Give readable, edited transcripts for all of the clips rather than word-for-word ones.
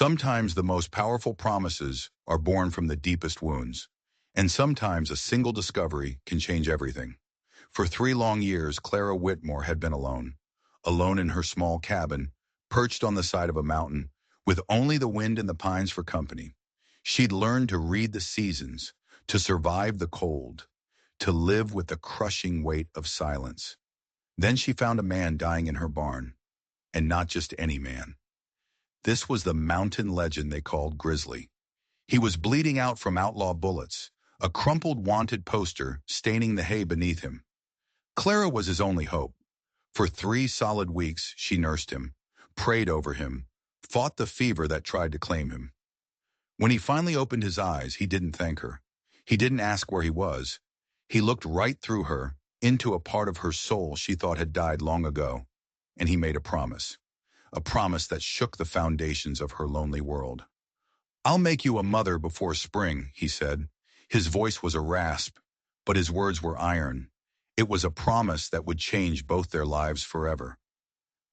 Sometimes the most powerful promises are born from the deepest wounds, and sometimes a single discovery can change everything. For 3 long years, Clara Whitmore had been alone, alone in her small cabin, perched on the side of a mountain, with only the wind and the pines for company. She'd learned to read the seasons, to survive the cold, to live with the crushing weight of silence. Then she found a man dying in her barn, and not just any man. This was the mountain legend they called Grizzly. He was bleeding out from outlaw bullets, a crumpled wanted poster staining the hay beneath him. Clara was his only hope. For 3 solid weeks, she nursed him, prayed over him, fought the fever that tried to claim him. When he finally opened his eyes, he didn't thank her. He didn't ask where he was. He looked right through her, into a part of her soul she thought had died long ago, and he made a promise that shook the foundations of her lonely world. "I'll make you a mother before spring," he said. His voice was a rasp, but his words were iron. It was a promise that would change both their lives forever.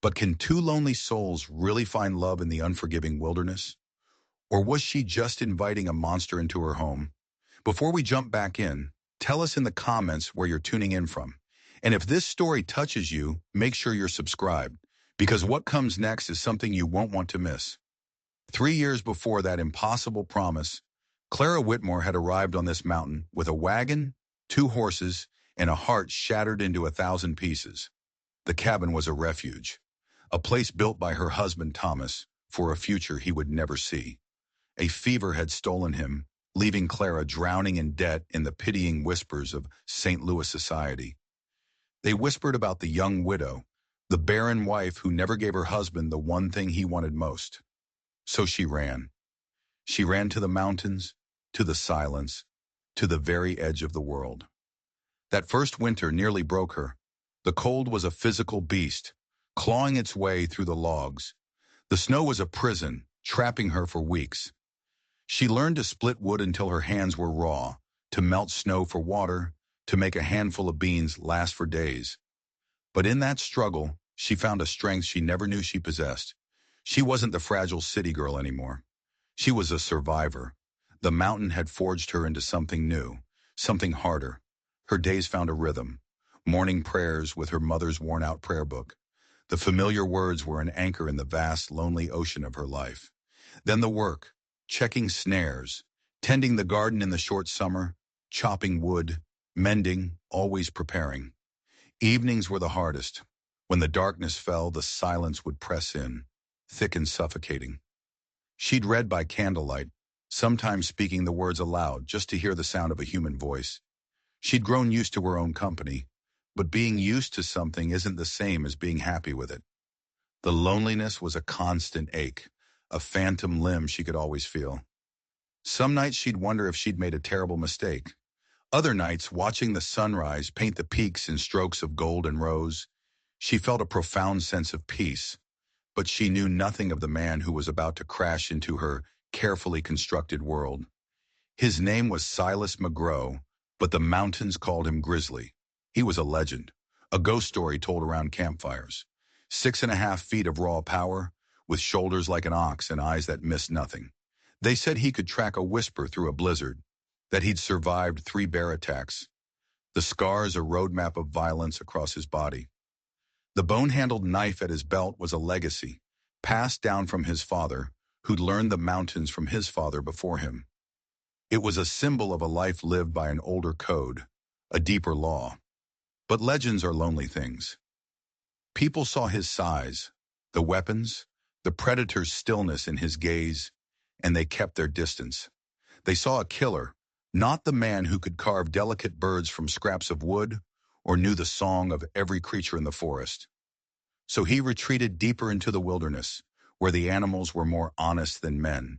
But can two lonely souls really find love in the unforgiving wilderness? Or was she just inviting a monster into her home? Before we jump back in, tell us in the comments where you're tuning in from. And if this story touches you, make sure you're subscribed, because what comes next is something you won't want to miss. 3 years before that impossible promise, Clara Whitmore had arrived on this mountain with a wagon, 2 horses, and a heart shattered into 1,000 pieces. The cabin was a refuge, a place built by her husband Thomas for a future he would never see. A fever had stolen him, leaving Clara drowning in debt in the pitying whispers of St. Louis society. They whispered about the young widow, the barren wife who never gave her husband the one thing he wanted most. So she ran. She ran to the mountains, to the silence, to the very edge of the world. That first winter nearly broke her. The cold was a physical beast, clawing its way through the logs. The snow was a prison, trapping her for weeks. She learned to split wood until her hands were raw, to melt snow for water, to make a handful of beans last for days. But in that struggle, she found a strength she never knew she possessed. She wasn't the fragile city girl anymore. She was a survivor. The mountain had forged her into something new, something harder. Her days found a rhythm. Morning prayers with her mother's worn-out prayer book. The familiar words were an anchor in the vast, lonely ocean of her life. Then the work, checking snares, tending the garden in the short summer, chopping wood, mending, always preparing. Evenings were the hardest. When the darkness fell, the silence would press in, thick and suffocating. She'd read by candlelight, sometimes speaking the words aloud just to hear the sound of a human voice. She'd grown used to her own company, but being used to something isn't the same as being happy with it. The loneliness was a constant ache, a phantom limb she could always feel. Some nights she'd wonder if she'd made a terrible mistake. Other nights, watching the sunrise paint the peaks in strokes of gold and rose, she felt a profound sense of peace, but she knew nothing of the man who was about to crash into her carefully constructed world. His name was Silas McGrow, but the mountains called him Grizzly. He was a legend, a ghost story told around campfires. 6.5 feet of raw power, with shoulders like an ox and eyes that missed nothing. They said he could track a whisper through a blizzard, that he'd survived 3 bear attacks. The scars a roadmap of violence across his body. The bone-handled knife at his belt was a legacy, passed down from his father, who'd learned the mountains from his father before him. It was a symbol of a life lived by an older code, a deeper law. But legends are lonely things. People saw his size, the weapons, the predator's stillness in his gaze, and they kept their distance. They saw a killer, not the man who could carve delicate birds from scraps of wood or knew the song of every creature in the forest. So he retreated deeper into the wilderness, where the animals were more honest than men.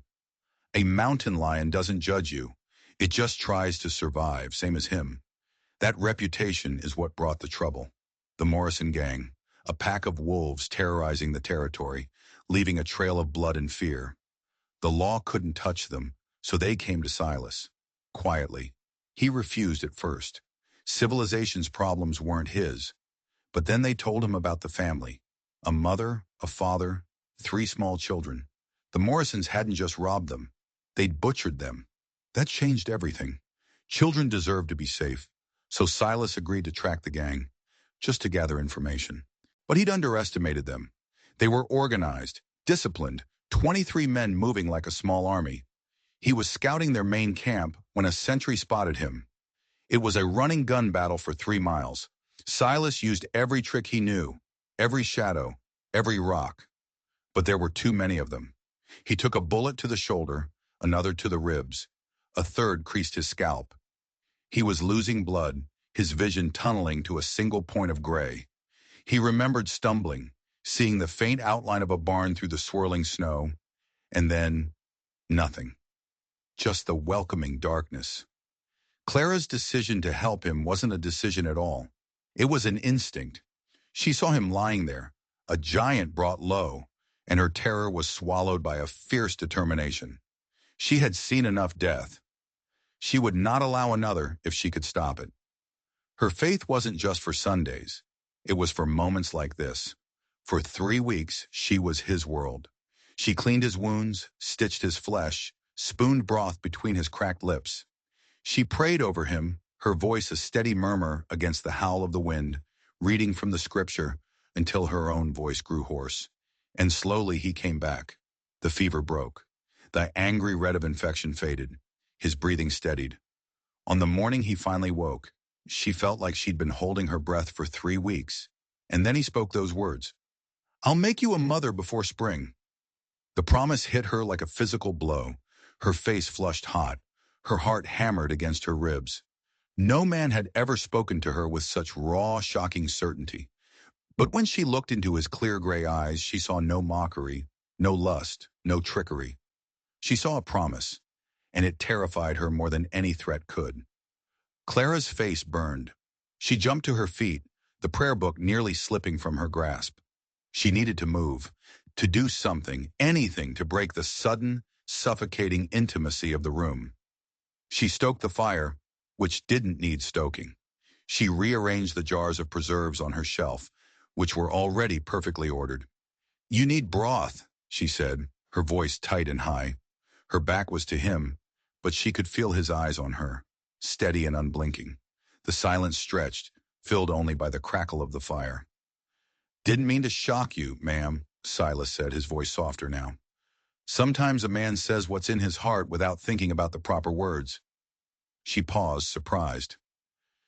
A mountain lion doesn't judge you. It just tries to survive, same as him. That reputation is what brought the trouble. The Morrison Gang, a pack of wolves terrorizing the territory, leaving a trail of blood and fear. The law couldn't touch them, so they came to Silas. Quietly. He refused at first. Civilization's problems weren't his. But then they told him about the family. A mother, a father, 3 small children. The Morrisons hadn't just robbed them. They'd butchered them. That changed everything. Children deserved to be safe, so Silas agreed to track the gang, just to gather information. But he'd underestimated them. They were organized, disciplined, 23 men moving like a small army. He was scouting their main camp when a sentry spotted him. It was a running gun battle for 3 miles. Silas used every trick he knew, every shadow, every rock. But there were too many of them. He took a bullet to the shoulder, another to the ribs. A third creased his scalp. He was losing blood, his vision tunneling to a single point of gray. He remembered stumbling, seeing the faint outline of a barn through the swirling snow, and then nothing. Just the welcoming darkness. Clara's decision to help him wasn't a decision at all. It was an instinct. She saw him lying there, a giant brought low, and her terror was swallowed by a fierce determination. She had seen enough death. She would not allow another if she could stop it. Her faith wasn't just for Sundays. It was for moments like this. For 3 weeks, she was his world. She cleaned his wounds, stitched his flesh, spooned broth between his cracked lips. She prayed over him, her voice a steady murmur against the howl of the wind, reading from the scripture until her own voice grew hoarse. And slowly he came back. The fever broke. The angry red of infection faded. His breathing steadied. On the morning he finally woke, she felt like she'd been holding her breath for 3 weeks. And then he spoke those words. "I'll make you a mother before spring." The promise hit her like a physical blow. Her face flushed hot. Her heart hammered against her ribs. No man had ever spoken to her with such raw, shocking certainty. But when she looked into his clear gray eyes, she saw no mockery, no lust, no trickery. She saw a promise, and it terrified her more than any threat could. Clara's face burned. She jumped to her feet, the prayer book nearly slipping from her grasp. She needed to move, to do something, anything to break the sudden, suffocating intimacy of the room. She stoked the fire, which didn't need stoking. She rearranged the jars of preserves on her shelf, which were already perfectly ordered. "You need broth," she said, her voice tight and high. Her back was to him, but she could feel his eyes on her, steady and unblinking. The silence stretched, filled only by the crackle of the fire. "Didn't mean to shock you, ma'am," Silas said, his voice softer now. "Sometimes a man says what's in his heart without thinking about the proper words." She paused, surprised.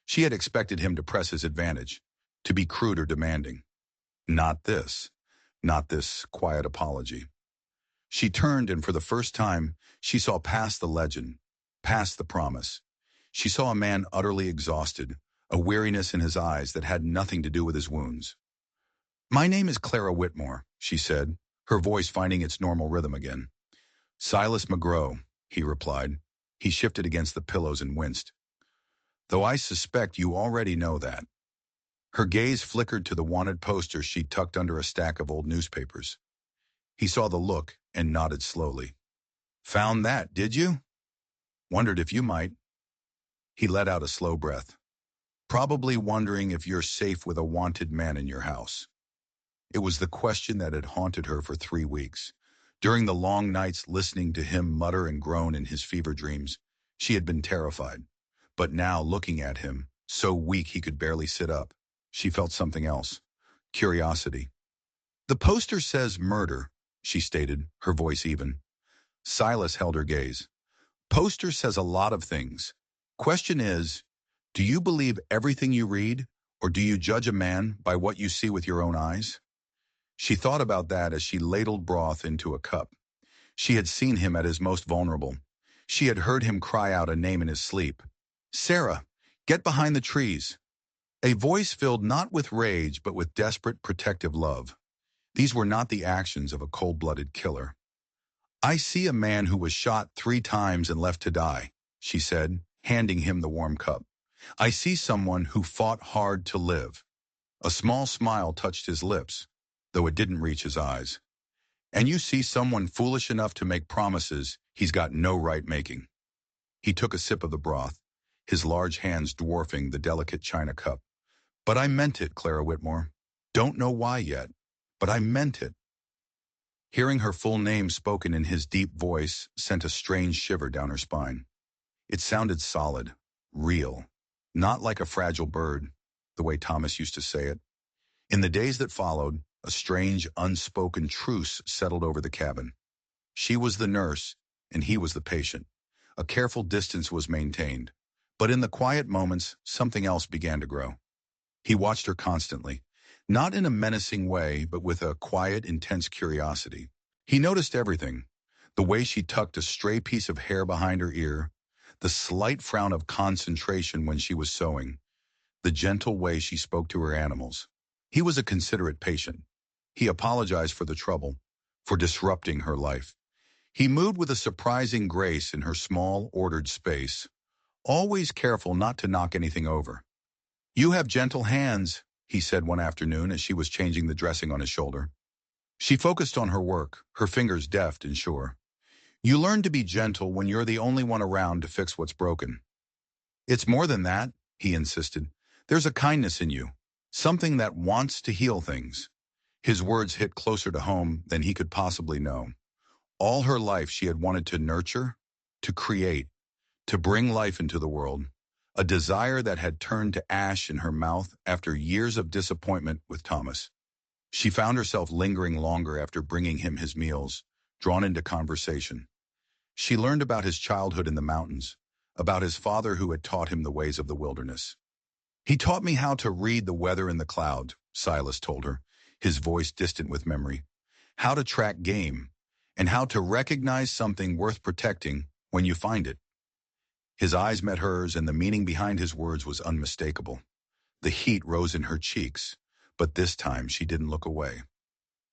She had expected him to press his advantage, to be crude or demanding. Not this quiet apology. She turned, and for the first time, she saw past the legend, past the promise. She saw a man utterly exhausted, a weariness in his eyes that had nothing to do with his wounds. "My name is Clara Whitmore," she said, her voice finding its normal rhythm again. "Silas McGraw," he replied. He shifted against the pillows and winced. "Though I suspect you already know that." Her gaze flickered to the wanted poster she tucked under a stack of old newspapers. He saw the look and nodded slowly. "Found that, did you? Wondered if you might." He let out a slow breath. "Probably wondering if you're safe with a wanted man in your house." It was the question that had haunted her for 3 weeks. During the long nights listening to him mutter and groan in his fever dreams, she had been terrified. But now, looking at him, so weak he could barely sit up, she felt something else. Curiosity. "The poster says murder," she stated, her voice even. Silas held her gaze. "Poster says a lot of things. Question is, do you believe everything you read, or do you judge a man by what you see with your own eyes?" She thought about that as she ladled broth into a cup. She had seen him at his most vulnerable. She had heard him cry out a name in his sleep. "Sarah, get behind the trees." A voice filled not with rage but with desperate protective love. These were not the actions of a cold-blooded killer. "I see a man who was shot 3 times and left to die," she said, handing him the warm cup. "I see someone who fought hard to live." A small smile touched his lips, though it didn't reach his eyes. "And you see someone foolish enough to make promises he's got no right making." He took a sip of the broth, his large hands dwarfing the delicate china cup. "But I meant it, Clara Whitmore. Don't know why yet, but I meant it." Hearing her full name spoken in his deep voice sent a strange shiver down her spine. It sounded solid, real, not like a fragile bird, the way Thomas used to say it. In the days that followed, a strange, unspoken truce settled over the cabin. She was the nurse, and he was the patient. A careful distance was maintained. But in the quiet moments, something else began to grow. He watched her constantly, not in a menacing way, but with a quiet, intense curiosity. He noticed everything: the way she tucked a stray piece of hair behind her ear, the slight frown of concentration when she was sewing, the gentle way she spoke to her animals. He was a considerate patient. He apologized for the trouble, for disrupting her life. He moved with a surprising grace in her small, ordered space, always careful not to knock anything over. "You have gentle hands," he said one afternoon as she was changing the dressing on his shoulder. She focused on her work, her fingers deft and sure. "You learn to be gentle when you're the only one around to fix what's broken." "It's more than that," he insisted. "There's a kindness in you, something that wants to heal things." His words hit closer to home than he could possibly know. All her life she had wanted to nurture, to create, to bring life into the world, a desire that had turned to ash in her mouth after years of disappointment with Thomas. She found herself lingering longer after bringing him his meals, drawn into conversation. She learned about his childhood in the mountains, about his father who had taught him the ways of the wilderness. "He taught me how to read the weather in the cloud," Silas told her, his voice distant with memory. "How to track game, and how to recognize something worth protecting when you find it." His eyes met hers, and the meaning behind his words was unmistakable. The heat rose in her cheeks, but this time she didn't look away.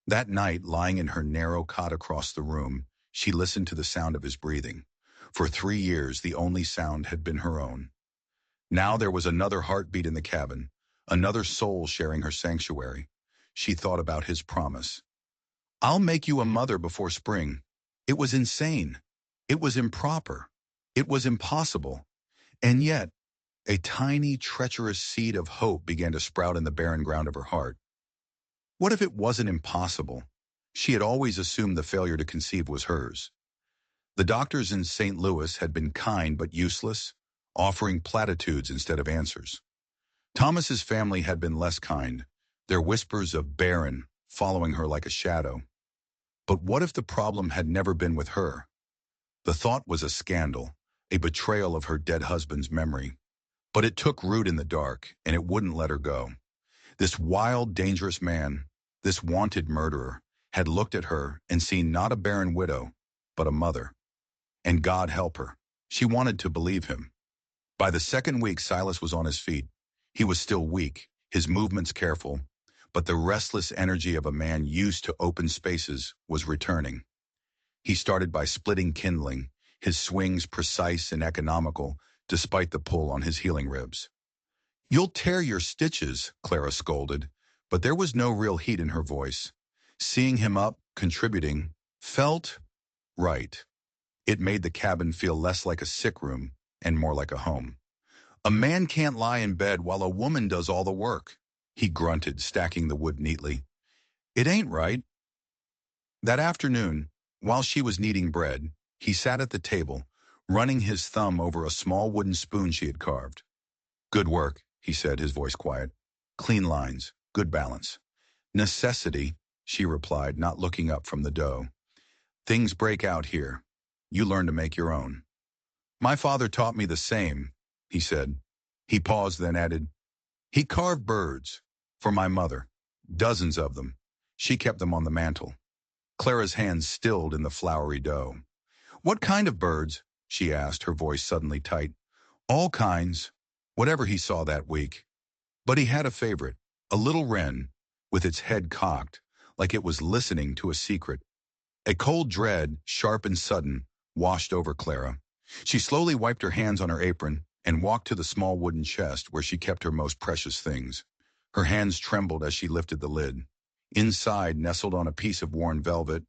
That night, lying in her narrow cot across the room, she listened to the sound of his breathing. For 3 years, the only sound had been her own. Now there was another heartbeat in the cabin, another soul sharing her sanctuary. She thought about his promise. "I'll make you a mother before spring." It was insane. It was improper. It was impossible. And yet, a tiny, treacherous seed of hope began to sprout in the barren ground of her heart. What if it wasn't impossible? She had always assumed the failure to conceive was hers. The doctors in St. Louis had been kind but useless, offering platitudes instead of answers. Thomas's family had been less kind, their whispers of barren following her like a shadow. But what if the problem had never been with her? The thought was a scandal, a betrayal of her dead husband's memory. But it took root in the dark, and it wouldn't let her go. This wild, dangerous man, this wanted murderer, had looked at her and seen not a barren widow, but a mother. And God help her. She wanted to believe him. By the second week, Silas was on his feet. He was still weak, his movements careful, but the restless energy of a man used to open spaces was returning. He started by splitting kindling, his swings precise and economical, despite the pull on his healing ribs. "You'll tear your stitches," Clara scolded, but there was no real heat in her voice. Seeing him up, contributing, felt right. It made the cabin feel less like a sick room and more like a home. "A man can't lie in bed while a woman does all the work," he grunted, stacking the wood neatly. "It ain't right." That afternoon, while she was kneading bread, he sat at the table, running his thumb over a small wooden spoon she had carved. "Good work," he said, his voice quiet. "Clean lines, good balance." "Necessity," she replied, not looking up from the dough. "Things break out here. You learn to make your own." "My father taught me the same," he said. He paused, then added, "He carved birds for my mother, dozens of them. She kept them on the mantel." Clara's hands stilled in the floury dough. "What kind of birds?" she asked, her voice suddenly tight. "All kinds, whatever he saw that week. But he had a favorite, a little wren, with its head cocked, like it was listening to a secret." A cold dread, sharp and sudden, washed over Clara. She slowly wiped her hands on her apron and walked to the small wooden chest where she kept her most precious things. Her hands trembled as she lifted the lid. Inside, nestled on a piece of worn velvet,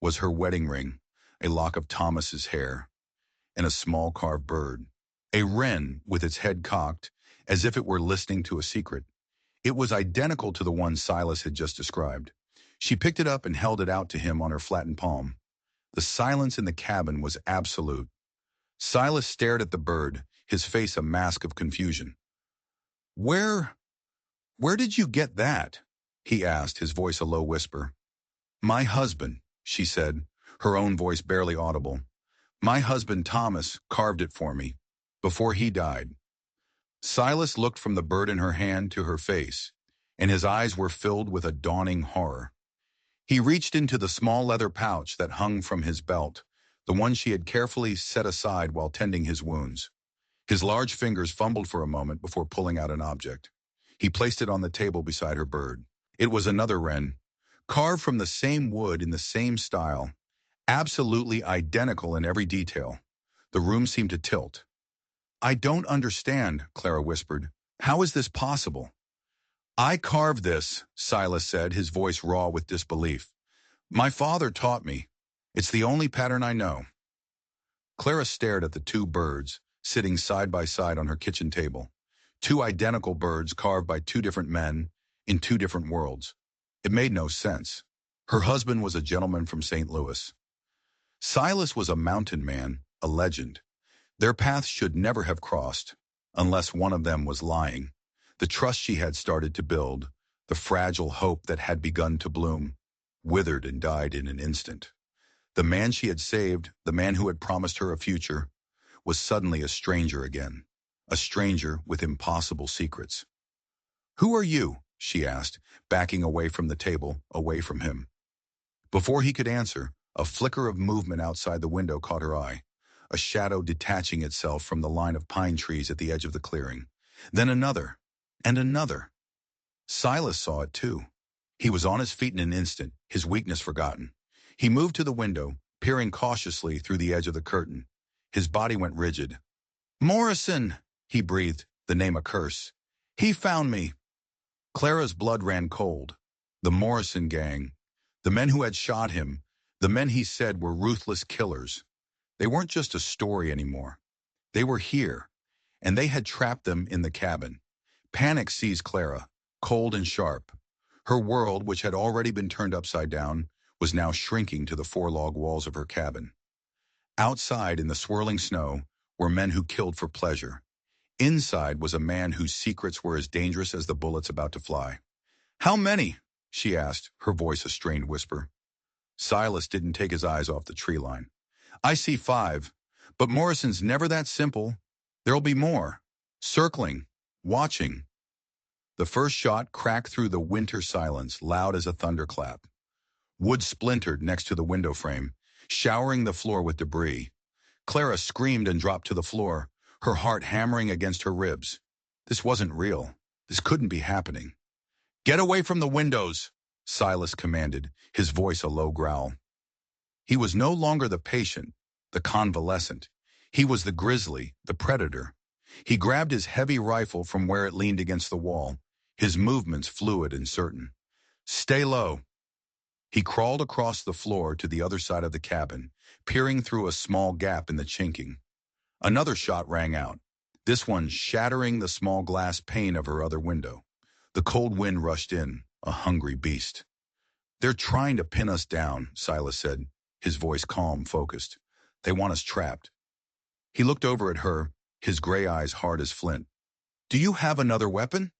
was her wedding ring, a lock of Thomas's hair, and a small carved bird. A wren with its head cocked, as if it were listening to a secret. It was identical to the one Silas had just described. She picked it up and held it out to him on her flattened palm. The silence in the cabin was absolute. Silas stared at the bird, his face a mask of confusion. Where, where did you get that? He asked, his voice a low whisper. My husband, she said, her own voice barely audible. My husband Thomas carved it for me, before he died. Silas looked from the bird in her hand to her face, and his eyes were filled with a dawning horror. He reached into the small leather pouch that hung from his belt, the one she had carefully set aside while tending his wounds. His large fingers fumbled for a moment before pulling out an object. He placed it on the table beside her bird. It was another wren, carved from the same wood in the same style, absolutely identical in every detail. The room seemed to tilt. I don't understand, Clara whispered. How is this possible? I carved this, Silas said, his voice raw with disbelief. My father taught me. It's the only pattern I know. Clara stared at the two birds, sitting side by side on her kitchen table. Two identical birds carved by two different men, in two different worlds. It made no sense. Her husband was a gentleman from St. Louis. Silas was a mountain man, a legend. Their paths should never have crossed, unless one of them was lying. The trust she had started to build, the fragile hope that had begun to bloom, withered and died in an instant. The man she had saved, the man who had promised her a future, was suddenly a stranger again, a stranger with impossible secrets. Who are you? She asked, backing away from the table, away from him. Before he could answer, a flicker of movement outside the window caught her eye, a shadow detaching itself from the line of pine trees at the edge of the clearing. Then another, and another. Silas saw it too. He was on his feet in an instant, his weakness forgotten. He moved to the window, peering cautiously through the edge of the curtain. His body went rigid. Morrison, he breathed, the name a curse. He found me. Clara's blood ran cold. The Morrison gang, the men who had shot him, the men he said were ruthless killers. They weren't just a story anymore. They were here, and they had trapped them in the cabin. Panic seized Clara, cold and sharp. Her world, which had already been turned upside down, was now shrinking to the four-log walls of her cabin. Outside, in the swirling snow, were men who killed for pleasure. Inside was a man whose secrets were as dangerous as the bullets about to fly. How many? She asked, her voice a strained whisper. Silas didn't take his eyes off the tree line. I see 5, but Morrison's never that simple. There'll be more. Circling, watching. The first shot cracked through the winter silence, loud as a thunderclap. Wood splintered next to the window frame, showering the floor with debris. Clara screamed and dropped to the floor, her heart hammering against her ribs. This wasn't real. This couldn't be happening. Get away from the windows, Silas commanded, his voice a low growl. He was no longer the patient, the convalescent. He was the grizzly, the predator. He grabbed his heavy rifle from where it leaned against the wall, his movements fluid and certain. Stay low. He crawled across the floor to the other side of the cabin, peering through a small gap in the chinking. Another shot rang out, this one shattering the small glass pane of her other window. The cold wind rushed in, a hungry beast. They're trying to pin us down, Silas said, his voice calm, focused. They want us trapped. He looked over at her, his gray eyes hard as flint. Do you have another weapon?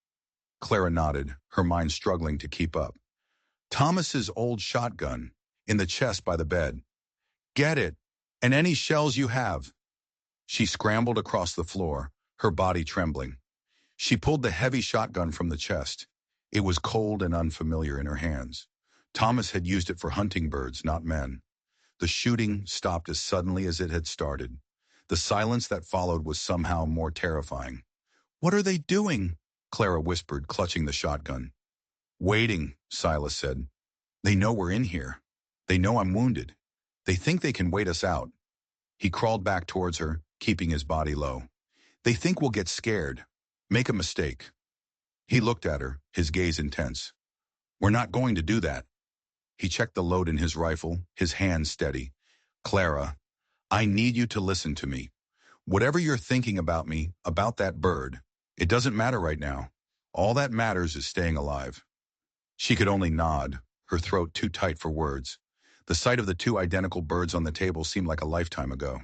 Clara nodded, her mind struggling to keep up. Thomas's old shotgun, in the chest by the bed. Get it, and any shells you have. She scrambled across the floor, her body trembling. She pulled the heavy shotgun from the chest. It was cold and unfamiliar in her hands. Thomas had used it for hunting birds, not men. The shooting stopped as suddenly as it had started. The silence that followed was somehow more terrifying. What are they doing? Clara whispered, clutching the shotgun. Waiting, Silas said. They know we're in here. They know I'm wounded. They think they can wait us out. He crawled back towards her, keeping his body low. They think we'll get scared, make a mistake. He looked at her, his gaze intense. We're not going to do that. He checked the load in his rifle, his hand steady. Clara, I need you to listen to me. Whatever you're thinking about me, about that bird, it doesn't matter right now. All that matters is staying alive. She could only nod, her throat too tight for words. The sight of the two identical birds on the table seemed like a lifetime ago.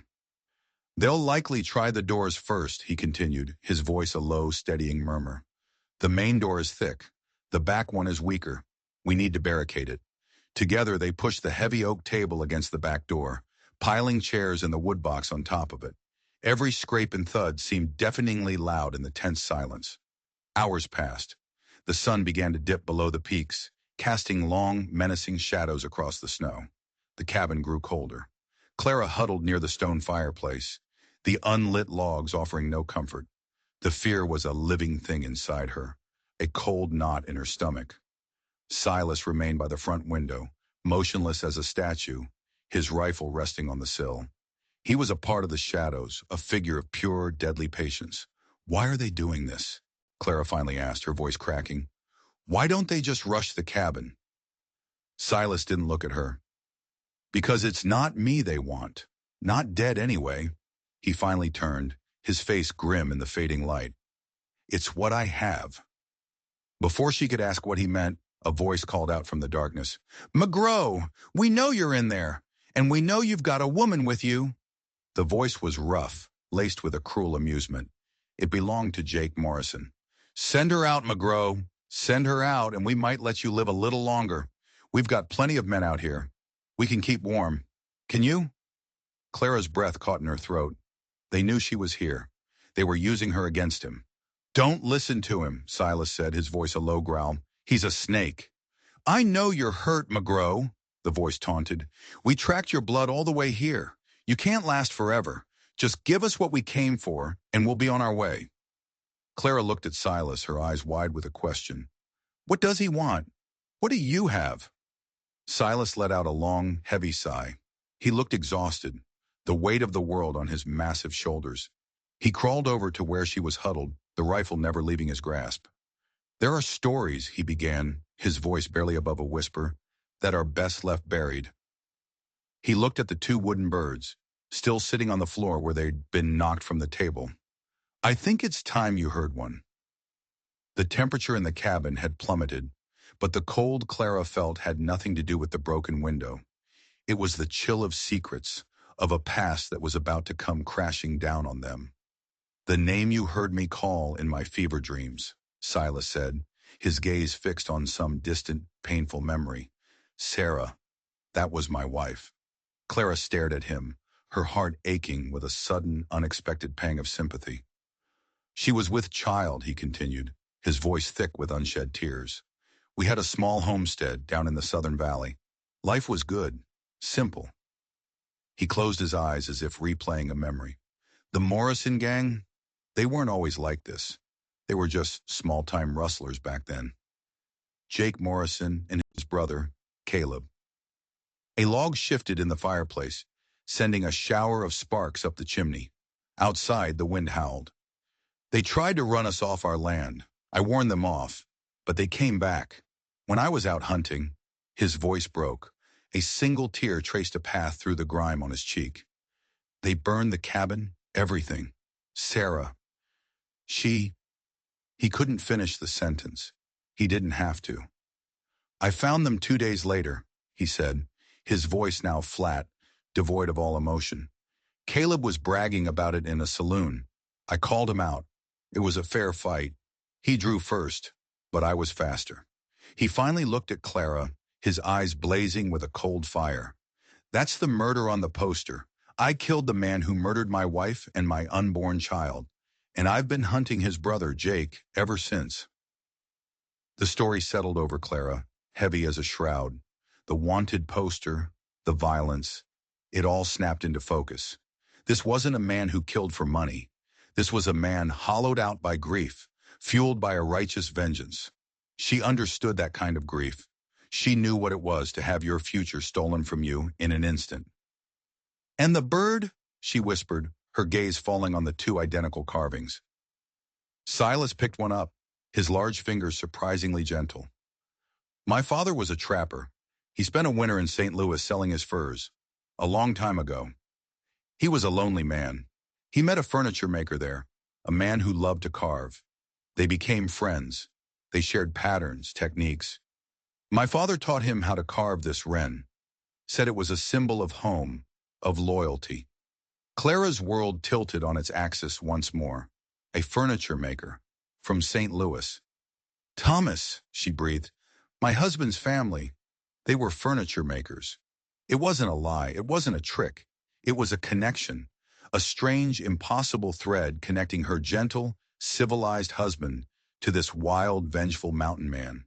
"They'll likely try the doors first," he continued, his voice a low, steadying murmur. "The main door is thick. The back one is weaker. We need to barricade it." Together, they pushed the heavy oak table against the back door, piling chairs and the wood box on top of it. Every scrape and thud seemed deafeningly loud in the tense silence. Hours passed. The sun began to dip below the peaks, casting long, menacing shadows across the snow. The cabin grew colder. Clara huddled near the stone fireplace, the unlit logs offering no comfort. The fear was a living thing inside her, a cold knot in her stomach. Silas remained by the front window, motionless as a statue, his rifle resting on the sill. He was a part of the shadows, a figure of pure, deadly patience. "Why are they doing this?" Clara finally asked, her voice cracking. "Why don't they just rush the cabin?" Silas didn't look at her. "Because it's not me they want. Not dead anyway." He finally turned, his face grim in the fading light. "It's what I have." Before she could ask what he meant, a voice called out from the darkness. "McGrow, we know you're in there, and we know you've got a woman with you." The voice was rough, laced with a cruel amusement. It belonged to Jake Morrison. "Send her out, McGrow. Send her out, and we might let you live a little longer. We've got plenty of men out here. We can keep warm. Can you?" Clara's breath caught in her throat. They knew she was here. They were using her against him. "Don't listen to him," Silas said, his voice a low growl. "He's a snake." "I know you're hurt, McGrow," the voice taunted. "We tracked your blood all the way here. You can't last forever. Just give us what we came for, and we'll be on our way." Clara looked at Silas, her eyes wide with a question. "What does he want? What do you have?" Silas let out a long, heavy sigh. He looked exhausted, the weight of the world on his massive shoulders. He crawled over to where she was huddled, the rifle never leaving his grasp. "There are stories," he began, his voice barely above a whisper, "that are best left buried." He looked at the two wooden birds, still sitting on the floor where they'd been knocked from the table. "I think it's time you heard one." The temperature in the cabin had plummeted, but the cold Clara felt had nothing to do with the broken window. It was the chill of secrets, of a past that was about to come crashing down on them. "The name you heard me call in my fever dreams," Silas said, his gaze fixed on some distant, painful memory. "Sarah, that was my wife." Clara stared at him, her heart aching with a sudden, unexpected pang of sympathy. "She was with child," he continued, his voice thick with unshed tears. "We had a small homestead down in the Southern Valley. Life was good, simple." He closed his eyes as if replaying a memory. "The Morrison gang, they weren't always like this. They were just small-time rustlers back then. Jake Morrison and his brother, Caleb." A log shifted in the fireplace, sending a shower of sparks up the chimney. Outside, the wind howled. "They tried to run us off our land. I warned them off, but they came back. When I was out hunting," his voice broke. A single tear traced a path through the grime on his cheek. "They burned the cabin, everything. Sarah, she—" He couldn't finish the sentence. He didn't have to. "I found them 2 days later," he said, his voice now flat, devoid of all emotion. "Caleb was bragging about it in a saloon. I called him out. It was a fair fight. He drew first, but I was faster." He finally looked at Clara, his eyes blazing with a cold fire. "That's the murder on the poster. I killed the man who murdered my wife and my unborn child, and I've been hunting his brother, Jake, ever since." The story settled over Clara, heavy as a shroud. The wanted poster, the violence, it all snapped into focus. This wasn't a man who killed for money. This was a man hollowed out by grief, fueled by a righteous vengeance. She understood that kind of grief. She knew what it was to have your future stolen from you in an instant. "And the bird?" she whispered, her gaze falling on the two identical carvings. Silas picked one up, his large fingers surprisingly gentle. "My father was a trapper. He spent a winter in St. Louis selling his furs. A long time ago. He was a lonely man. He met a furniture maker there, a man who loved to carve. They became friends. They shared patterns, techniques. My father taught him how to carve this wren, said it was a symbol of home, of loyalty. Clara's world tilted on its axis once more. A furniture maker. From St. Louis. Thomas, she breathed. My husband's family. They were furniture makers. It wasn't a lie. It wasn't a trick. It was a connection. A strange, impossible thread connecting her gentle, civilized husband to this wild, vengeful mountain man.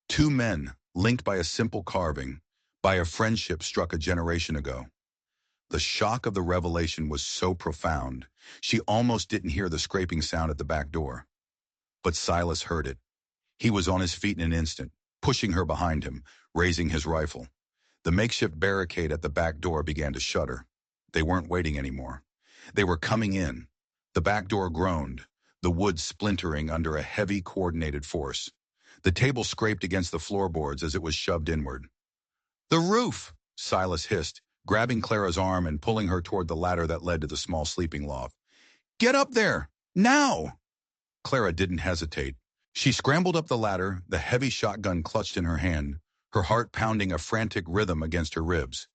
Two men, linked by a simple carving, by a friendship struck a generation ago. The shock of the revelation was so profound, she almost didn't hear the scraping sound at the back door. But Silas heard it. He was on his feet in an instant, pushing her behind him, raising his rifle. The makeshift barricade at the back door began to shudder. They weren't waiting anymore. They were coming in. The back door groaned, the wood splintering under a heavy, coordinated force. The table scraped against the floorboards as it was shoved inward. "The roof!" Silas hissed, grabbing Clara's arm and pulling her toward the ladder that led to the small sleeping loft. "Get up there! Now!" Clara didn't hesitate. She scrambled up the ladder, the heavy shotgun clutched in her hand, her heart pounding a frantic rhythm against her ribs.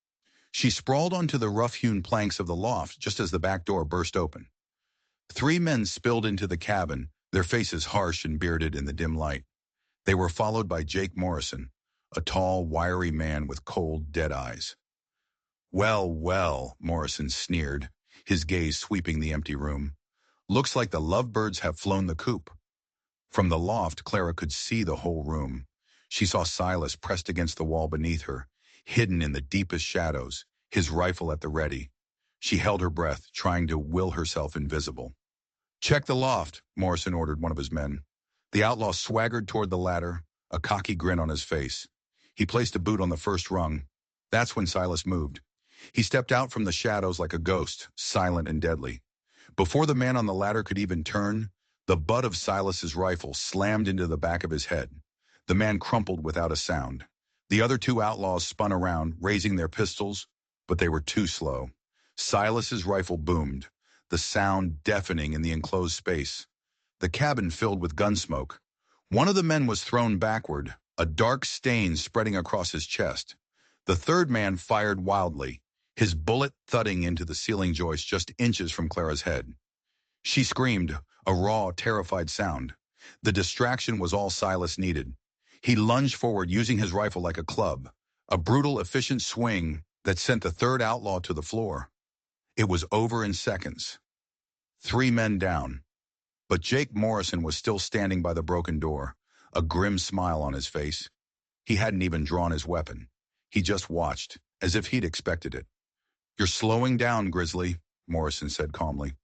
She sprawled onto the rough-hewn planks of the loft just as the back door burst open. Three men spilled into the cabin, their faces harsh and bearded in the dim light. They were followed by Jake Morrison, a tall, wiry man with cold, dead eyes. "Well, well," Morrison sneered, his gaze sweeping the empty room. "Looks like the lovebirds have flown the coop." From the loft, Clara could see the whole room. She saw Silas pressed against the wall beneath her, hidden in the deepest shadows, his rifle at the ready. She held her breath, trying to will herself invisible. "Check the loft," Morrison ordered one of his men. The outlaw swaggered toward the ladder, a cocky grin on his face. He placed a boot on the first rung. That's when Silas moved. He stepped out from the shadows like a ghost, silent and deadly. Before the man on the ladder could even turn, the butt of Silas's rifle slammed into the back of his head. The man crumpled without a sound. The other two outlaws spun around, raising their pistols, but they were too slow. Silas's rifle boomed, the sound deafening in the enclosed space. The cabin filled with gun smoke. One of the men was thrown backward, a dark stain spreading across his chest. The third man fired wildly, his bullet thudding into the ceiling joist just inches from Clara's head. She screamed, a raw, terrified sound. The distraction was all Silas needed. He lunged forward using his rifle like a club, a brutal, efficient swing that sent the third outlaw to the floor. It was over in seconds. Three men down. But Jake Morrison was still standing by the broken door, a grim smile on his face. He hadn't even drawn his weapon. He just watched, as if he'd expected it. "You're slowing down, Grizzly," Morrison said calmly.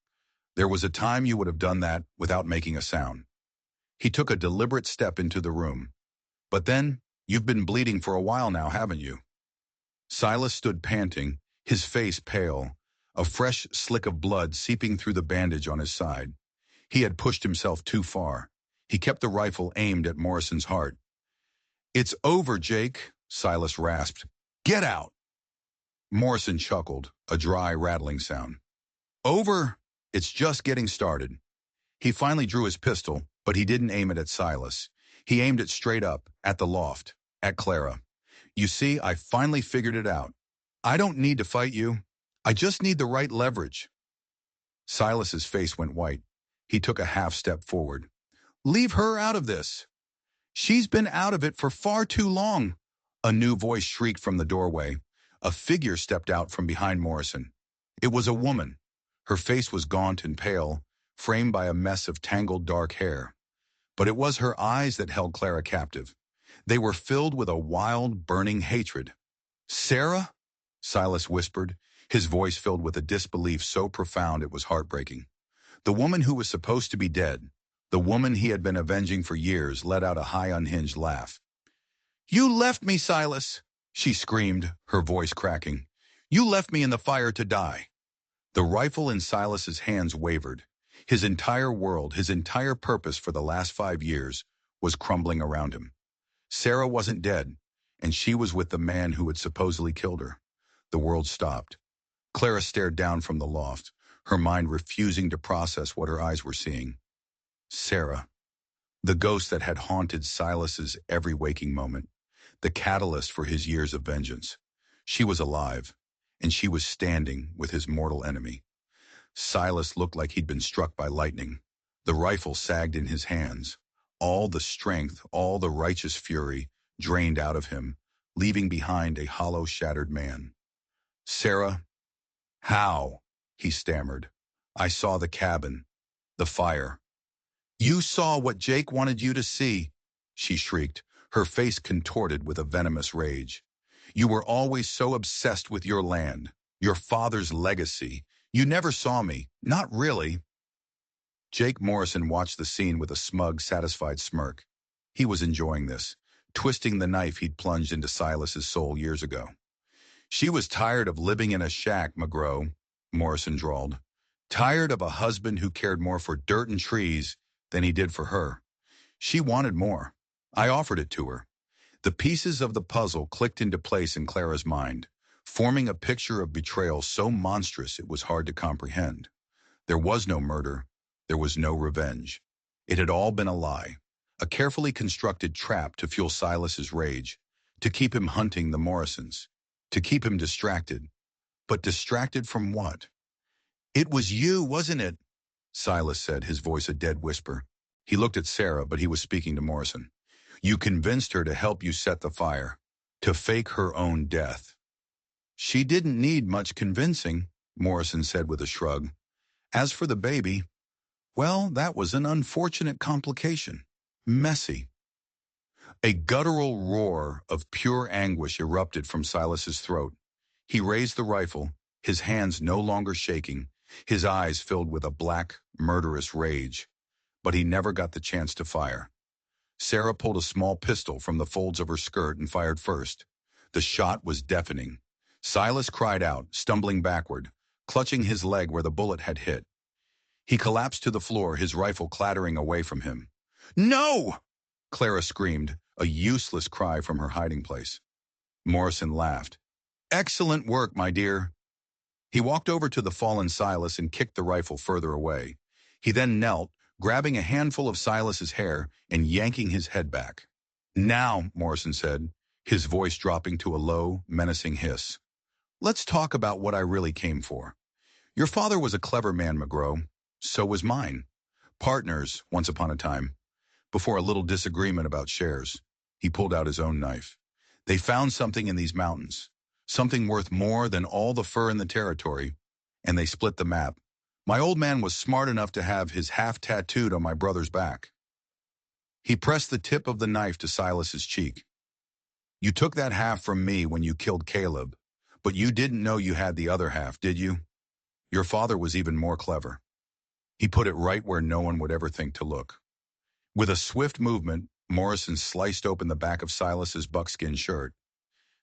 "There was a time you would have done that without making a sound." He took a deliberate step into the room. "But then, you've been bleeding for a while now, haven't you?" Silas stood panting, his face pale, a fresh slick of blood seeping through the bandage on his side. He had pushed himself too far. He kept the rifle aimed at Morrison's heart. "It's over, Jake," Silas rasped. "Get out!" Morrison chuckled, a dry, rattling sound. "Over? It's just getting started." He finally drew his pistol, but he didn't aim it at Silas. He aimed it straight up, at the loft, at Clara. "You see, I finally figured it out. I don't need to fight you. I just need the right leverage." Silas's face went white. He took a half step forward. "Leave her out of this. She's been out of it for far too long." A new voice shrieked from the doorway. A figure stepped out from behind Morrison. It was a woman. Her face was gaunt and pale, framed by a mess of tangled dark hair. But it was her eyes that held Clara captive. They were filled with a wild, burning hatred. "Sarah?" Silas whispered, his voice filled with a disbelief so profound it was heartbreaking. The woman who was supposed to be dead, the woman he had been avenging for years, let out a high, unhinged laugh. "You left me, Silas!" she screamed, her voice cracking. "You left me in the fire to die." The rifle in Silas's hands wavered. His entire world, his entire purpose for the last 5 years, was crumbling around him. Sarah wasn't dead, and she was with the man who had supposedly killed her. The world stopped. Clara stared down from the loft, her mind refusing to process what her eyes were seeing. Sarah, the ghost that had haunted Silas's every waking moment, the catalyst for his years of vengeance. She was alive, and she was standing with his mortal enemy. Silas looked like he'd been struck by lightning. The rifle sagged in his hands. All the strength, all the righteous fury drained out of him, leaving behind a hollow, shattered man. "Sarah, how?" he stammered. "I saw the cabin, the fire." "You saw what Jake wanted you to see," she shrieked, her face contorted with a venomous rage. "You were always so obsessed with your land, your father's legacy. You never saw me, not really." Jake Morrison watched the scene with a smug, satisfied smirk. He was enjoying this, twisting the knife he'd plunged into Silas's soul years ago. "She was tired of living in a shack, McGraw," Morrison drawled. "Tired of a husband who cared more for dirt and trees than he did for her. She wanted more. I offered it to her." The pieces of the puzzle clicked into place in Clara's mind, forming a picture of betrayal so monstrous it was hard to comprehend. There was no murder. There was no revenge. It had all been a lie, a carefully constructed trap to fuel Silas's rage, to keep him hunting the Morrisons, to keep him distracted. But distracted from what? "It was you, wasn't it?" Silas said, his voice a dead whisper. He looked at Sarah, but he was speaking to Morrison. "You convinced her to help you set the fire, to fake her own death." "She didn't need much convincing," Morrison said with a shrug. "As for the baby, well, that was an unfortunate complication. Messy." A guttural roar of pure anguish erupted from Silas's throat. He raised the rifle, his hands no longer shaking, his eyes filled with a black, murderous rage. But he never got the chance to fire. Sarah pulled a small pistol from the folds of her skirt and fired first. The shot was deafening. Silas cried out, stumbling backward, clutching his leg where the bullet had hit. He collapsed to the floor, his rifle clattering away from him. "No!" Clara screamed, a useless cry from her hiding place. Morrison laughed. "Excellent work, my dear." He walked over to the fallen Silas and kicked the rifle further away. He then knelt, grabbing a handful of Silas's hair and yanking his head back. "Now," Morrison said, his voice dropping to a low, menacing hiss, "let's talk about what I really came for. Your father was a clever man, McGraw. So was mine. Partners, once upon a time. Before a little disagreement about shares, he pulled out his own knife. They found something in these mountains, something worth more than all the fur in the territory, and they split the map. My old man was smart enough to have his half tattooed on my brother's back." He pressed the tip of the knife to Silas's cheek. "You took that half from me when you killed Caleb, but you didn't know you had the other half, did you? Your father was even more clever. He put it right where no one would ever think to look." With a swift movement, Morrison sliced open the back of Silas's buckskin shirt.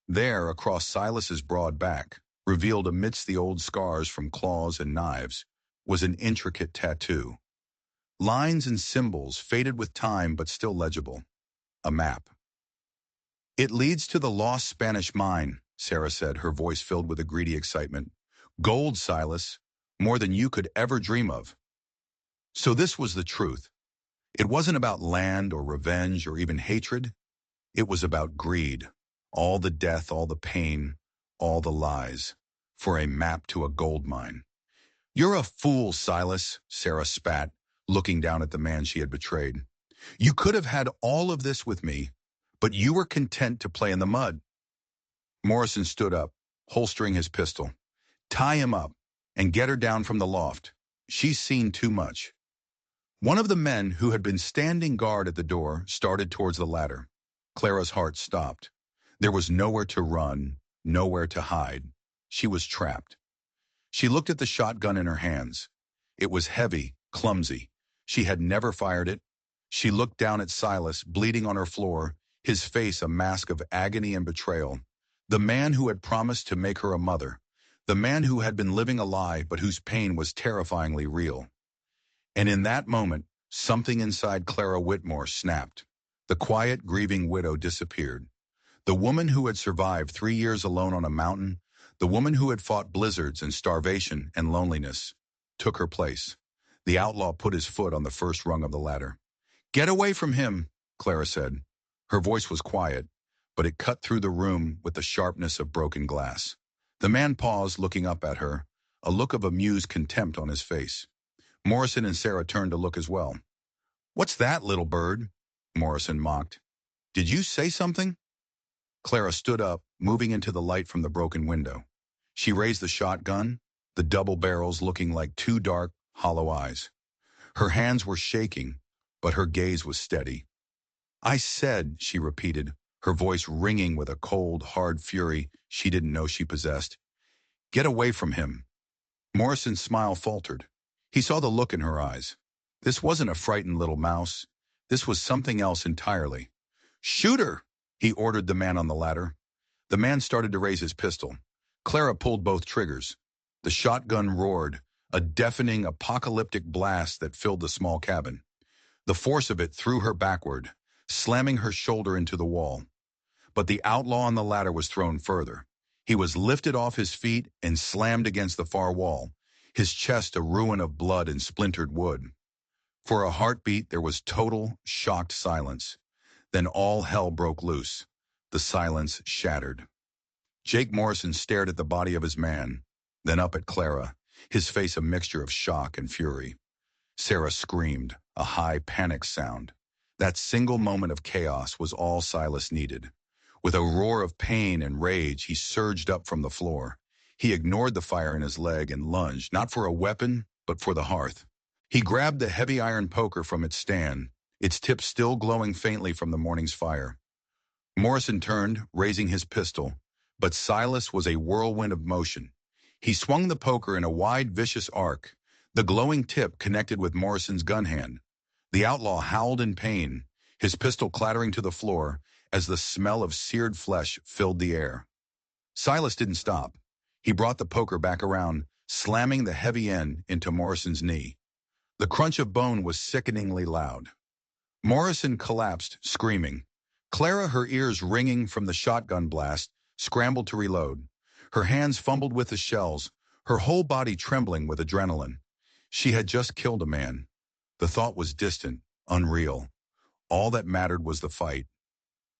There, across Silas's broad back, revealed amidst the old scars from claws and knives, was an intricate tattoo. Lines and symbols faded with time but still legible. A map. "It leads to the lost Spanish mine," Sarah said, her voice filled with a greedy excitement. "Gold, Silas, more than you could ever dream of." So this was the truth. It wasn't about land or revenge or even hatred. It was about greed. All the death, all the pain, all the lies, for a map to a gold mine. "You're a fool, Silas," Sarah spat, looking down at the man she had betrayed. "You could have had all of this with me, but you were content to play in the mud." Morrison stood up, holstering his pistol. "Tie him up and get her down from the loft. She's seen too much." One of the men who had been standing guard at the door started towards the ladder. Clara's heart stopped. There was nowhere to run, nowhere to hide. She was trapped. She looked at the shotgun in her hands. It was heavy, clumsy. She had never fired it. She looked down at Silas, bleeding on her floor, his face a mask of agony and betrayal. The man who had promised to make her a mother. The man who had been living a lie but whose pain was terrifyingly real. And in that moment, something inside Clara Whitmore snapped. The quiet, grieving widow disappeared. The woman who had survived 3 years alone on a mountain, the woman who had fought blizzards and starvation and loneliness, took her place. The outlaw put his foot on the first rung of the ladder. "Get away from him," Clara said. Her voice was quiet, but it cut through the room with the sharpness of broken glass. The man paused, looking up at her, a look of amused contempt on his face. Morrison and Sarah turned to look as well. "What's that, little bird?" Morrison mocked. "Did you say something?" Clara stood up, moving into the light from the broken window. She raised the shotgun, the double barrels looking like two dark, hollow eyes. Her hands were shaking, but her gaze was steady. "I said," she repeated, her voice ringing with a cold, hard fury she didn't know she possessed. "Get away from him." Morrison's smile faltered. He saw the look in her eyes. This wasn't a frightened little mouse. This was something else entirely. "Shoot her!" he ordered the man on the ladder. The man started to raise his pistol. Clara pulled both triggers. The shotgun roared, a deafening, apocalyptic blast that filled the small cabin. The force of it threw her backward, slamming her shoulder into the wall. But the outlaw on the ladder was thrown further. He was lifted off his feet and slammed against the far wall, his chest a ruin of blood and splintered wood. For a heartbeat, there was total, shocked silence. Then all hell broke loose. The silence shattered. Jake Morrison stared at the body of his man, then up at Clara, his face a mixture of shock and fury. Sarah screamed, a high panic sound. That single moment of chaos was all Silas needed. With a roar of pain and rage, he surged up from the floor. He ignored the fire in his leg and lunged, not for a weapon, but for the hearth. He grabbed the heavy iron poker from its stand, its tip still glowing faintly from the morning's fire. Morrison turned, raising his pistol, but Silas was a whirlwind of motion. He swung the poker in a wide, vicious arc, the glowing tip connected with Morrison's gun hand. The outlaw howled in pain, his pistol clattering to the floor as the smell of seared flesh filled the air. Silas didn't stop. He brought the poker back around, slamming the heavy end into Morrison's knee. The crunch of bone was sickeningly loud. Morrison collapsed, screaming. Clara, her ears ringing from the shotgun blast, scrambled to reload. Her hands fumbled with the shells, her whole body trembling with adrenaline. She had just killed a man. The thought was distant, unreal. All that mattered was the fight.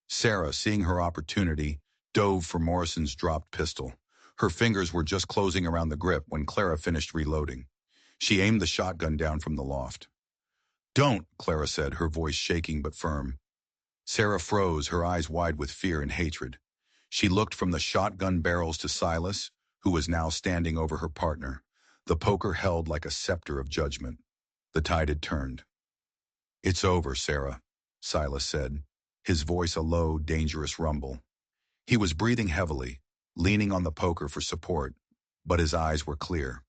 Sarah, seeing her opportunity, dove for Morrison's dropped pistol. Her fingers were just closing around the grip when Clara finished reloading. She aimed the shotgun down from the loft. "Don't," Clara said, her voice shaking but firm. Sarah froze, her eyes wide with fear and hatred. She looked from the shotgun barrels to Silas, who was now standing over her partner, the poker held like a scepter of judgment. The tide had turned. "It's over, Sarah," Silas said, his voice a low, dangerous rumble. He was breathing heavily, leaning on the poker for support, but his eyes were clear.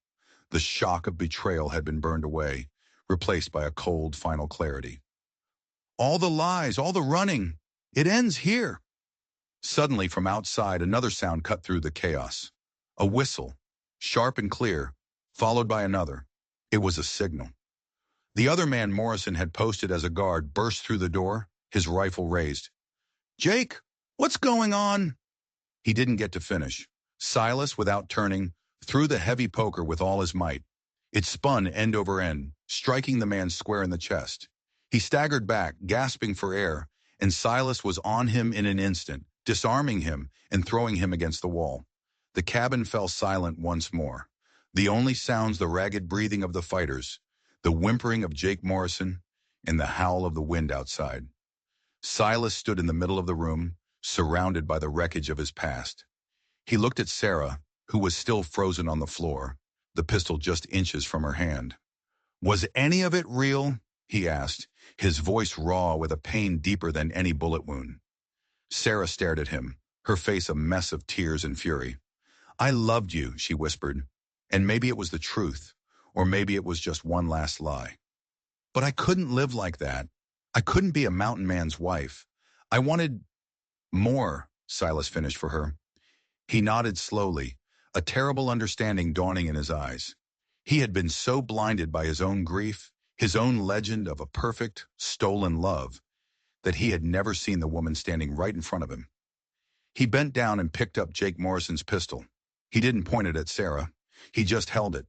The shock of betrayal had been burned away, replaced by a cold, final clarity. "All the lies, all the running, it ends here." Suddenly, from outside, another sound cut through the chaos. A whistle, sharp and clear, followed by another. It was a signal. The other man Morrison had posted as a guard burst through the door, his rifle raised. "Jake, what's going on?" He didn't get to finish. Silas, without turning, threw the heavy poker with all his might. It spun end over end, striking the man square in the chest. He staggered back, gasping for air, and Silas was on him in an instant, disarming him and throwing him against the wall. The cabin fell silent once more. The only sounds the ragged breathing of the fighters, the whimpering of Jake Morrison, and the howl of the wind outside. Silas stood in the middle of the room, surrounded by the wreckage of his past. He looked at Sarah, who was still frozen on the floor, the pistol just inches from her hand. "Was any of it real?" he asked, his voice raw with a pain deeper than any bullet wound. Sarah stared at him, her face a mess of tears and fury. "I loved you," she whispered, "and maybe it was the truth, or maybe it was just one last lie. But I couldn't live like that. I couldn't be a mountain man's wife. I wanted more," Silas finished for her. He nodded slowly, a terrible understanding dawning in his eyes. He had been so blinded by his own grief, his own legend of a perfect, stolen love, that he had never seen the woman standing right in front of him. He bent down and picked up Jake Morrison's pistol. He didn't point it at Sarah. He just held it.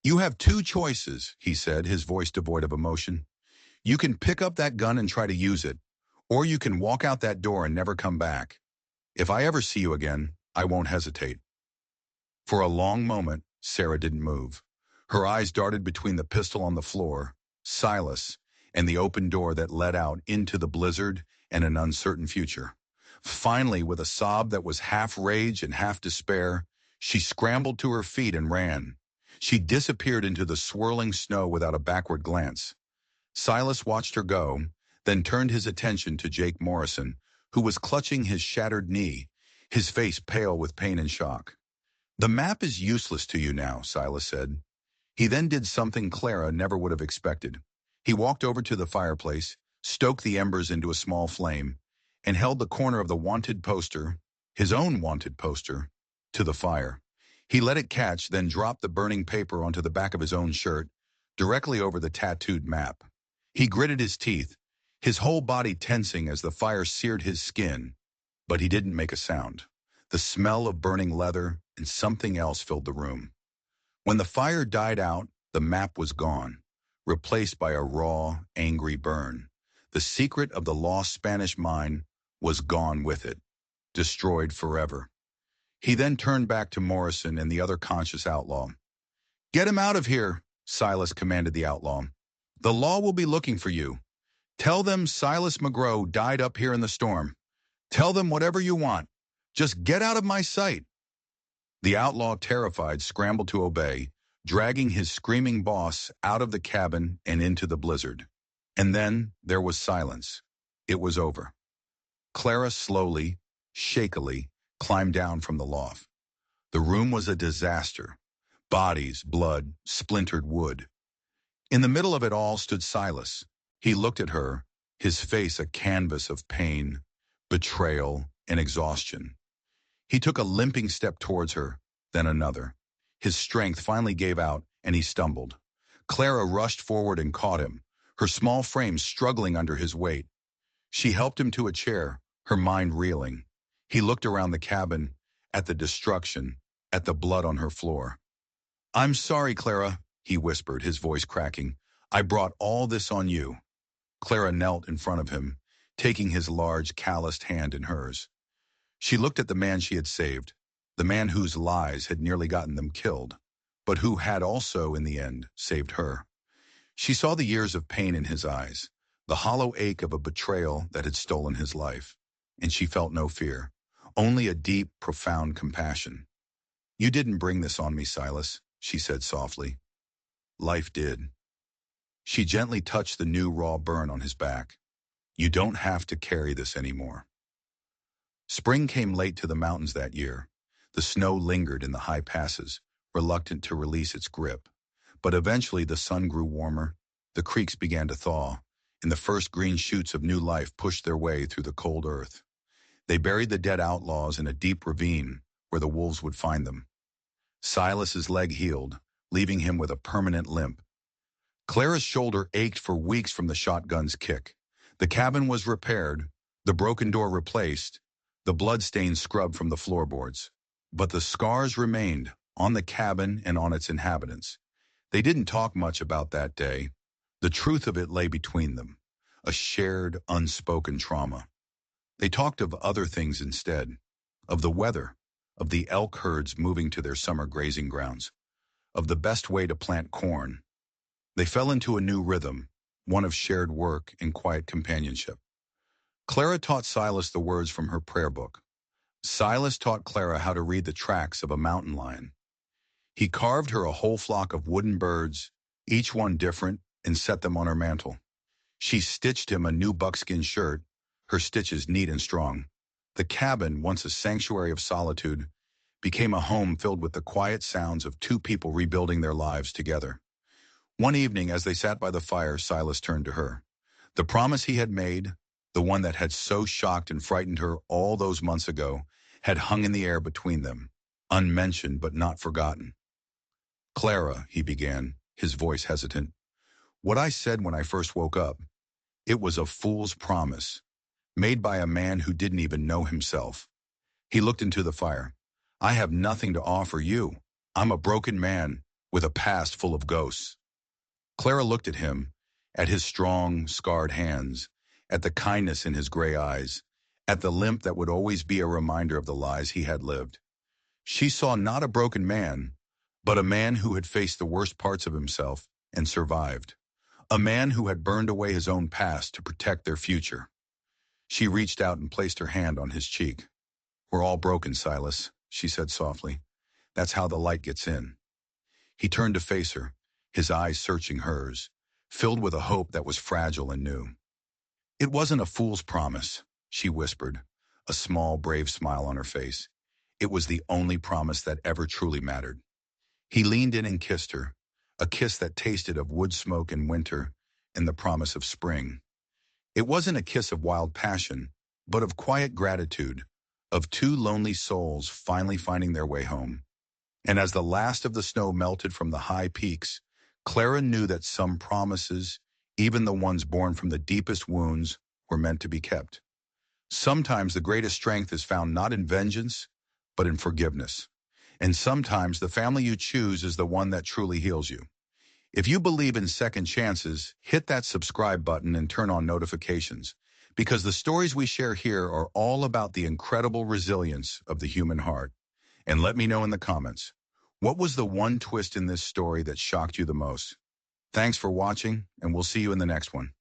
"You have two choices," he said, his voice devoid of emotion. "You can pick up that gun and try to use it, Or you can walk out that door and never come back. If I ever see you again, I won't hesitate." For a long moment, Sarah didn't move. Her eyes darted between the pistol on the floor, Silas, and the open door that led out into the blizzard and an uncertain future. Finally, with a sob that was half rage and half despair, she scrambled to her feet and ran. She disappeared into the swirling snow without a backward glance. Silas watched her go, then turned his attention to Jake Morrison, who was clutching his shattered knee, his face pale with pain and shock. "The map is useless to you now," Silas said. He then did something Clara never would have expected. He walked over to the fireplace, stoked the embers into a small flame, and held the corner of the wanted poster, his own wanted poster, to the fire. He let it catch, then dropped the burning paper onto the back of his own shirt, directly over the tattooed map. He gritted his teeth, his whole body tensing as the fire seared his skin, but he didn't make a sound. The smell of burning leather and something else filled the room. When the fire died out, the map was gone, replaced by a raw, angry burn. The secret of the lost Spanish mine was gone with it, destroyed forever. He then turned back to Morrison and the other conscious outlaw. "Get him out of here," Silas commanded the outlaw. "The law will be looking for you. Tell them Silas McGrow died up here in the storm. Tell them whatever you want. Just get out of my sight." The outlaw, terrified, scrambled to obey, dragging his screaming boss out of the cabin and into the blizzard. And then there was silence. It was over. Clara slowly, shakily, climbed down from the loft. The room was a disaster. Bodies, blood, splintered wood. In the middle of it all stood Silas. He looked at her, his face a canvas of pain, betrayal, and exhaustion. He took a limping step towards her, then another. His strength finally gave out, and he stumbled. Clara rushed forward and caught him, her small frame struggling under his weight. She helped him to a chair, her mind reeling. He looked around the cabin, at the destruction, at the blood on her floor. "I'm sorry, Clara," he whispered, his voice cracking. "I brought all this on you." Clara knelt in front of him, taking his large, calloused hand in hers. She looked at the man she had saved, the man whose lies had nearly gotten them killed, but who had also, in the end, saved her. She saw the years of pain in his eyes, the hollow ache of a betrayal that had stolen his life, and she felt no fear, only a deep, profound compassion. "You didn't bring this on me, Silas," she said softly. "Life did." She gently touched the new raw burn on his back. "You don't have to carry this anymore." Spring came late to the mountains that year. The snow lingered in the high passes, reluctant to release its grip. But eventually the sun grew warmer, the creeks began to thaw, and the first green shoots of new life pushed their way through the cold earth. They buried the dead outlaws in a deep ravine where the wolves would find them. Silas's leg healed, leaving him with a permanent limp. Clara's shoulder ached for weeks from the shotgun's kick. The cabin was repaired, the broken door replaced, the bloodstains scrubbed from the floorboards. But the scars remained on the cabin and on its inhabitants. They didn't talk much about that day. The truth of it lay between them, a shared, unspoken trauma. They talked of other things instead, of the weather, of the elk herds moving to their summer grazing grounds, of the best way to plant corn. They fell into a new rhythm, one of shared work and quiet companionship. Clara taught Silas the words from her prayer book. Silas taught Clara how to read the tracks of a mountain lion. He carved her a whole flock of wooden birds, each one different, and set them on her mantel. She stitched him a new buckskin shirt, her stitches neat and strong. The cabin, once a sanctuary of solitude, became a home filled with the quiet sounds of two people rebuilding their lives together. One evening, as they sat by the fire, Silas turned to her. The promise he had made, the one that had so shocked and frightened her all those months ago, had hung in the air between them, unmentioned but not forgotten. "Clara," he began, his voice hesitant, "what I said when I first woke up, it was a fool's promise, made by a man who didn't even know himself." He looked into the fire. "I have nothing to offer you. I'm a broken man with a past full of ghosts." Clara looked at him, at his strong, scarred hands, at the kindness in his gray eyes, at the limp that would always be a reminder of the lies he had lived. She saw not a broken man, but a man who had faced the worst parts of himself and survived. A man who had burned away his own past to protect their future. She reached out and placed her hand on his cheek. "We're all broken, Silas," she said softly. "That's how the light gets in." He turned to face her, his eyes searching hers, filled with a hope that was fragile and new. "It wasn't a fool's promise," she whispered, a small, brave smile on her face. "It was the only promise that ever truly mattered." He leaned in and kissed her, a kiss that tasted of wood smoke in winter and the promise of spring. It wasn't a kiss of wild passion, but of quiet gratitude, of two lonely souls finally finding their way home. And as the last of the snow melted from the high peaks, Clara knew that some promises, even the ones born from the deepest wounds, were meant to be kept. Sometimes the greatest strength is found not in vengeance, but in forgiveness. And sometimes the family you choose is the one that truly heals you. If you believe in second chances, hit that subscribe button and turn on notifications, because the stories we share here are all about the incredible resilience of the human heart. And let me know in the comments, what was the one twist in this story that shocked you the most? Thanks for watching, and we'll see you in the next one.